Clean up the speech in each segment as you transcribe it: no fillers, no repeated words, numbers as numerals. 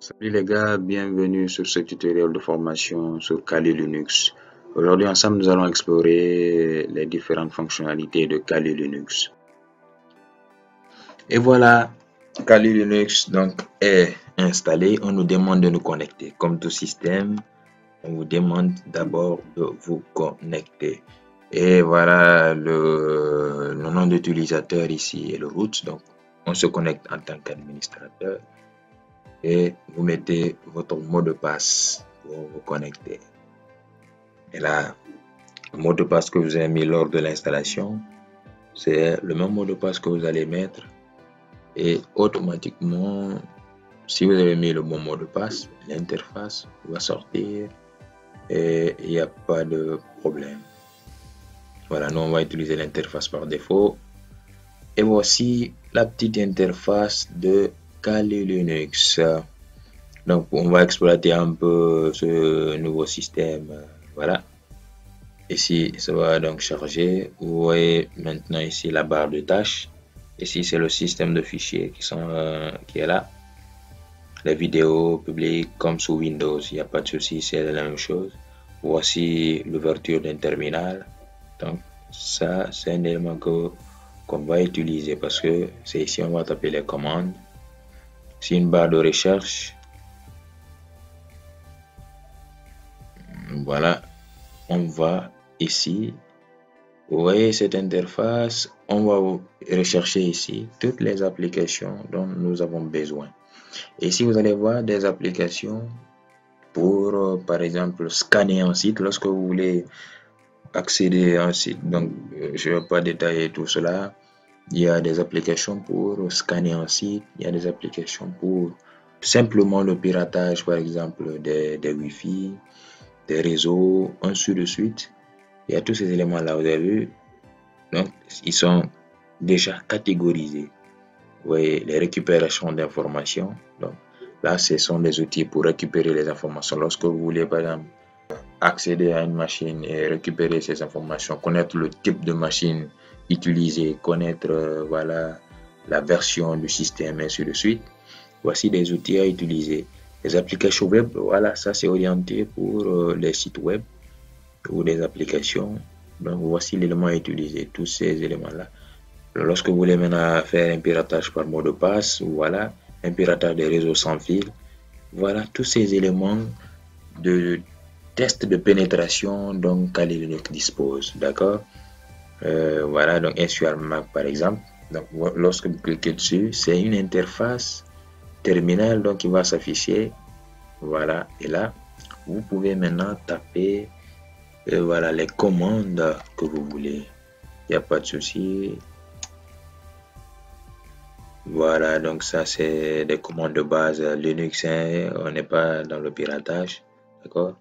Salut les gars, bienvenue sur ce tutoriel de formation sur Kali Linux. Aujourd'hui ensemble nous allons explorer les différentes fonctionnalités de Kali Linux. Et voilà, Kali Linux donc est installé. On nous demande de nous connecter. Comme tout système, on vous demande d'abord de vous connecter. Et voilà le nom d'utilisateur ici est le root. Donc on se connecte en tant qu'administrateur. Et vous mettez votre mot de passe pour vous connecter. Et là, le mot de passe que vous avez mis lors de l'installation, c'est le même mot de passe que vous allez mettre. Et automatiquement, si vous avez mis le bon mot de passe, l'interface va sortir et il n'y a pas de problème. Voilà, nous on va utiliser l'interface par défaut. Et voici la petite interface de Kali Linux. Donc, on va exploiter un peu ce nouveau système. Voilà. Ici, ça va donc charger. Vous voyez maintenant ici la barre de tâches. Ici, c'est le système de fichiers qui est là. Les vidéos publiques comme sous Windows, il n'y a pas de souci, c'est la même chose. Voici l'ouverture d'un terminal. Donc, ça, c'est un élément qu'on va utiliser parce que c'est ici on va taper les commandes. C'est une barre de recherche. Voilà, on va ici, vous voyez cette interface, on va rechercher ici toutes les applications dont nous avons besoin. Et ici, vous allez voir des applications pour, par exemple, scanner un site lorsque vous voulez accéder à un site. Donc, je ne vais pas détailler tout cela. Il y a des applications pour scanner un site, il y a des applications pour simplement le piratage, par exemple, des Wi-Fi, des réseaux, ainsi de suite. Il y a tous ces éléments-là, vous avez vu. Donc, ils sont déjà catégorisés. Vous voyez, les récupérations d'informations. Donc, là, ce sont des outils pour récupérer les informations. Lorsque vous voulez, par exemple, accéder à une machine et récupérer ces informations, connaître le type de machine utilisée, connaître, voilà, la version du système, ainsi de suite. Voici des outils à utiliser. Les applications web, voilà, ça c'est orienté pour les sites web ou des applications. Donc voici l'élément à utiliser, tous ces éléments-là. Lorsque vous voulez maintenant faire un piratage par mot de passe, voilà, un piratage des réseaux sans fil, voilà tous ces éléments de test de pénétration dont Kali Linux dispose, d'accord. Voilà, donc SQL Mac par exemple. Donc lorsque vous cliquez dessus, c'est une interface terminal donc il va s'afficher. Voilà, et là, vous pouvez maintenant taper voilà les commandes que vous voulez. Il n'y a pas de souci. Voilà, donc ça c'est des commandes de base Linux, hein, on n'est pas dans le piratage, d'accord?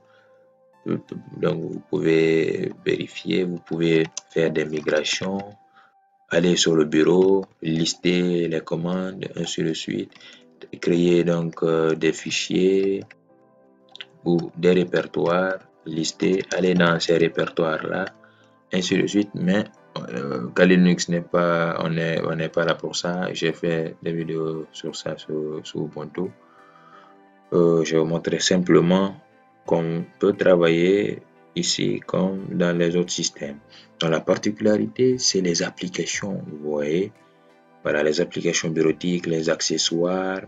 Donc vous pouvez vérifier, vous pouvez faire des migrations, aller sur le bureau, lister les commandes, ainsi de suite, créer donc des fichiers ou des répertoires, lister, aller dans ces répertoires-là, ainsi de suite. Mais Kali Linux n'est pas, on n'est pas là pour ça. J'ai fait des vidéos sur ça sur Ubuntu. Je vais vous montrer simplement qu'on peut travailler ici comme dans les autres systèmes. Donc la particularité, c'est les applications. Vous voyez, voilà les applications bureautiques, les accessoires.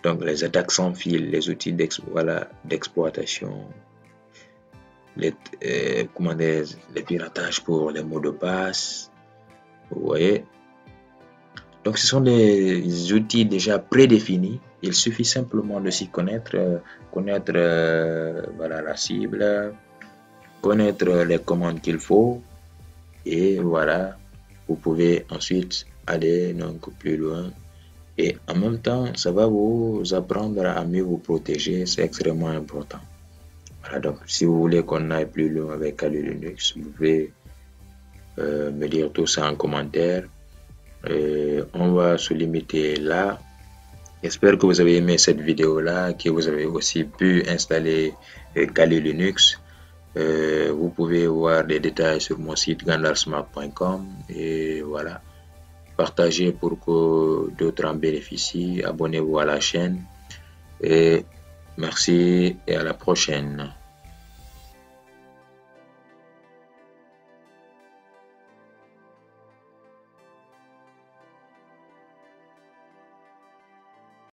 Donc les attaques sans fil, les outils d'exploitation, les piratages pour les mots de passe. Vous voyez. Donc ce sont des outils déjà prédéfinis. Il suffit simplement de s'y connaître, voilà la cible, connaître les commandes qu'il faut. Et voilà, vous pouvez ensuite aller donc plus loin. Et en même temps, ça va vous apprendre à mieux vous protéger, c'est extrêmement important. Voilà, donc si vous voulez qu'on aille plus loin avec Kali Linux, vous pouvez me dire tout ça en commentaire. On va se limiter là. J'espère que vous avez aimé cette vidéo-là, que vous avez aussi pu installer Kali Linux. Vous pouvez voir des détails sur mon site gandarsmart.com et voilà. Partagez pour que d'autres en bénéficient. Abonnez-vous à la chaîne. Et merci et à la prochaine.